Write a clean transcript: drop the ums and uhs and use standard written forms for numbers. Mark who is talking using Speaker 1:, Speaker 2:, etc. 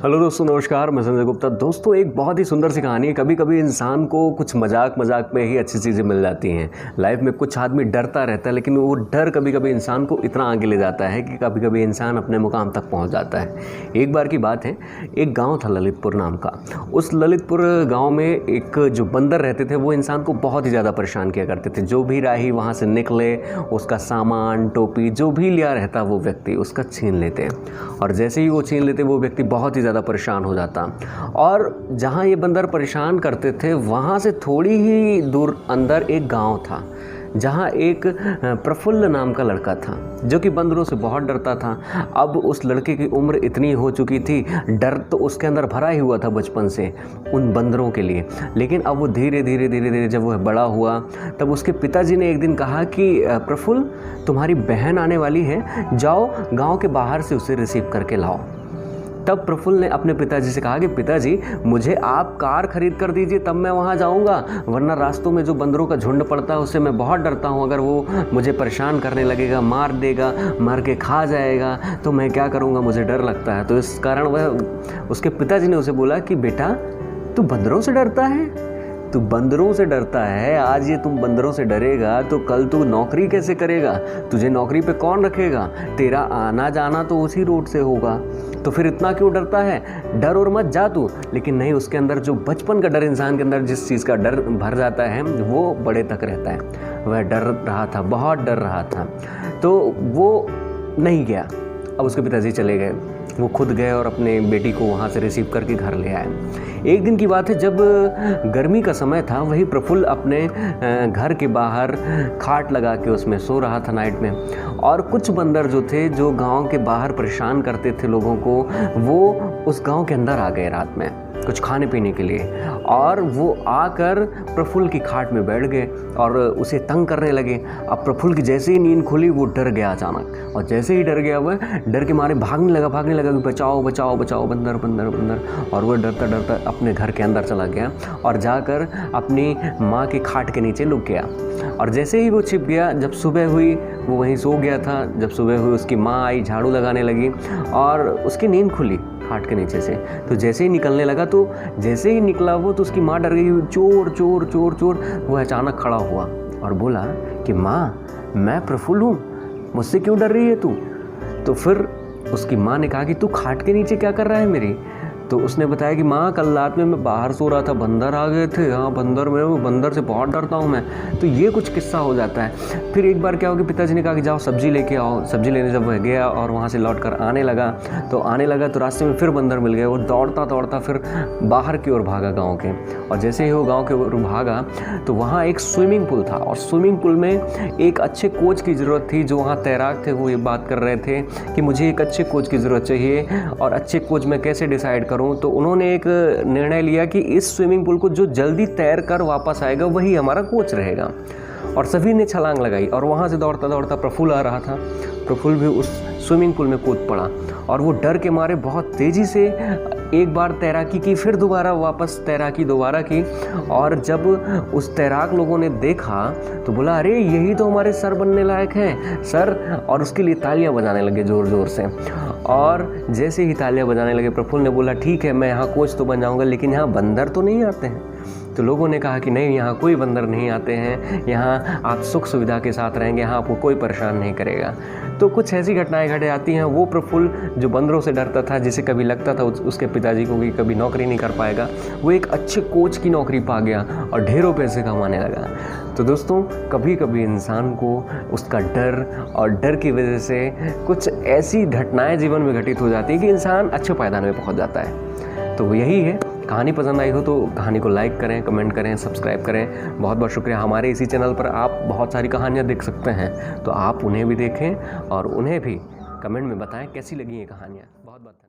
Speaker 1: Hello दोस्तों, नमस्कार। मैं संजय गुप्ता। दोस्तों, एक बहुत ही सुंदर सी कहानी है। कभी कभी इंसान को कुछ मजाक मजाक में ही अच्छी चीज़ें मिल जाती हैं। लाइफ में कुछ आदमी डरता रहता है, लेकिन वो डर कभी कभी इंसान को इतना आगे ले जाता है कि कभी कभी इंसान अपने मुकाम तक पहुंच जाता है। एक बार की बात है, एक गांव था ललितपुर नाम का। उस ललितपुर गांव में एक जो बंदर रहते थे वो इंसान को बहुत ही ज़्यादा परेशान किया करते थे। जो भी राही वहाँ से निकले, उसका सामान, टोपी, जो भी लिया रहता वो व्यक्ति उसका छीन लेते, और जैसे ही वो छीन लेते वो व्यक्ति बहुत ही ज़्यादा परेशान हो जाता। और जहाँ ये बंदर परेशान करते थे वहाँ से थोड़ी ही दूर अंदर एक गांव था, जहाँ एक प्रफुल्ल नाम का लड़का था जो कि बंदरों से बहुत डरता था। अब उस लड़के की उम्र इतनी हो चुकी थी, डर तो उसके अंदर भरा ही हुआ था बचपन से उन बंदरों के लिए। लेकिन अब वो धीरे धीरे जब वो बड़ा हुआ, तब उसके पिताजी ने एक दिन कहा कि प्रफुल्ल, तुम्हारी बहन आने वाली है, जाओ गांव के बाहर से उसे रिसीव करके लाओ। तब प्रफुल्ल ने अपने पिताजी से कहा कि पिताजी, मुझे आप कार खरीद कर दीजिए, तब मैं वहाँ जाऊँगा, वरना रास्तों में जो बंदरों का झुंड पड़ता है उससे मैं बहुत डरता हूँ। अगर वो मुझे परेशान करने लगेगा, मार देगा, मार के खा जाएगा, तो मैं क्या करूँगा, मुझे डर लगता है। तो इस कारण वह उसके पिताजी ने उसे बोला कि बेटा, तू बंदरों से डरता है, तू बंदरों से डरता है, आज ये तुम बंदरों से डरेगा तो कल तू नौकरी कैसे करेगा? तुझे नौकरी पे कौन रखेगा? तेरा आना जाना तो उसी रोड से होगा, तो फिर इतना क्यों डरता है? डर और मत जा तू। लेकिन नहीं, उसके अंदर जो बचपन का डर, इंसान के अंदर जिस चीज़ का डर भर जाता है वो बड़े तक रहता है। वह डर रहा था, बहुत डर रहा था, तो वो नहीं गया। अब उसके पिताजी चले गए, वो खुद गए और अपने बेटी को वहाँ से रिसीव करके घर ले आए। एक दिन की बात है, जब गर्मी का समय था, वही प्रफुल्ल अपने घर के बाहर खाट लगा के उसमें सो रहा था नाइट में। और कुछ बंदर जो थे, जो गांव के बाहर परेशान करते थे लोगों को, वो उस गांव के अंदर आ गए रात में कुछ खाने पीने के लिए, और वो आकर प्रफुल्ल की खाट में बैठ गए और उसे तंग करने लगे। अब प्रफुल्ल की जैसे ही नींद खुली वो डर गया अचानक, और जैसे ही डर गया वह डर के मारे भागने लगा कि बचाओ बचाओ बचाओ, बंदर बंदर बंदर। और वह डरता डरता अपने घर के अंदर चला गया और जाकर अपनी माँ की खाट के नीचे लुक गया। और जैसे ही वो छिप गया, जब सुबह हुई वो वहीं सो गया था। जब सुबह हुई उसकी माँ आई, झाड़ू लगाने लगी और उसकी नींद खुली खाट के नीचे से। तो जैसे ही निकलने लगा, तो जैसे ही निकला वो, तो उसकी माँ डर गई, चोर चोर चोर चोर। वो अचानक खड़ा हुआ और बोला कि माँ, मैं प्रफुल्ल हूँ, मुझसे क्यों डर रही है तू? तो फिर उसकी माँ ने कहा कि तू खाट के नीचे क्या कर रहा है मेरी? तो उसने बताया कि माँ, कल रात में मैं बाहर सो रहा था, बंदर आ गए थे। हाँ, बंदर से बहुत डरता हूँ मैं। तो ये कुछ किस्सा हो जाता है। फिर एक बार क्या हो कि पिताजी ने कहा कि जाओ सब्जी लेके आओ। सब्जी लेने जब वह गया और वहाँ से लौट कर आने लगा तो रास्ते में फिर बंदर मिल गए। वो दौड़ता दौड़ता फिर बाहर की ओर भागा गाँव के, और जैसे ही वो गाँव के ओर भागा तो वहाँ एक स्विमिंग पूल था, और स्विमिंग पूल में एक अच्छे कोच की ज़रूरत थी। जो वहाँ तैराक थे वो ये बात कर रहे थे कि मुझे एक अच्छे कोच की ज़रूरत चाहिए, और अच्छे कोच मैं कैसे डिसाइड करूं। तो उन्होंने एक निर्णय लिया कि इस स्विमिंग पूल को जो जल्दी तैर कर वापस आएगा वही हमारा कोच रहेगा। और सभी ने छलांग लगाई, और वहाँ से दौड़ता दौड़ता प्रफुल्ल आ रहा था। प्रफुल्ल भी उस स्विमिंग पूल में कूद पड़ा, और वो डर के मारे बहुत तेज़ी से एक बार तैराकी की, फिर दोबारा वापस तैराकी दोबारा की। और जब उस तैराक लोगों ने देखा तो बोला, अरे यही तो हमारे सर बनने लायक हैं, सर। और उसके लिए तालियां बजाने लगे ज़ोर ज़ोर से। और जैसे ही तालियां बजाने लगे, प्रफुल्ल ने बोला, ठीक है, मैं यहाँ कोच तो बन जाऊँगा, लेकिन यहाँ बंदर तो नहीं आते हैं। तो लोगों ने कहा कि नहीं, यहाँ कोई बंदर नहीं आते हैं, यहाँ आप सुख सुविधा के साथ रहेंगे, यहाँ आपको कोई परेशान नहीं करेगा। तो कुछ ऐसी घटनाएं घट जाती हैं। वो प्रफुल्ल जो बंदरों से डरता था, जिसे कभी लगता था उसके पिताजी को कि कभी नौकरी नहीं कर पाएगा, वो एक अच्छे कोच की नौकरी पा गया और ढेरों पैसे कमाने लगा। तो दोस्तों, कभी कभी इंसान को उसका डर, और डर की वजह से कुछ ऐसी घटनाएं जीवन में घटित हो जाती हैं कि इंसान अच्छे पायदान में पहुँच जाता है। तो यही है। कहानी पसंद आई हो तो कहानी को लाइक करें, कमेंट करें, सब्सक्राइब करें। बहुत बहुत शुक्रिया। हमारे इसी चैनल पर आप बहुत सारी कहानियाँ देख सकते हैं, तो आप उन्हें भी देखें और उन्हें भी कमेंट में बताएं कैसी लगी ये कहानियाँ। बहुत बहुत धन्यवाद।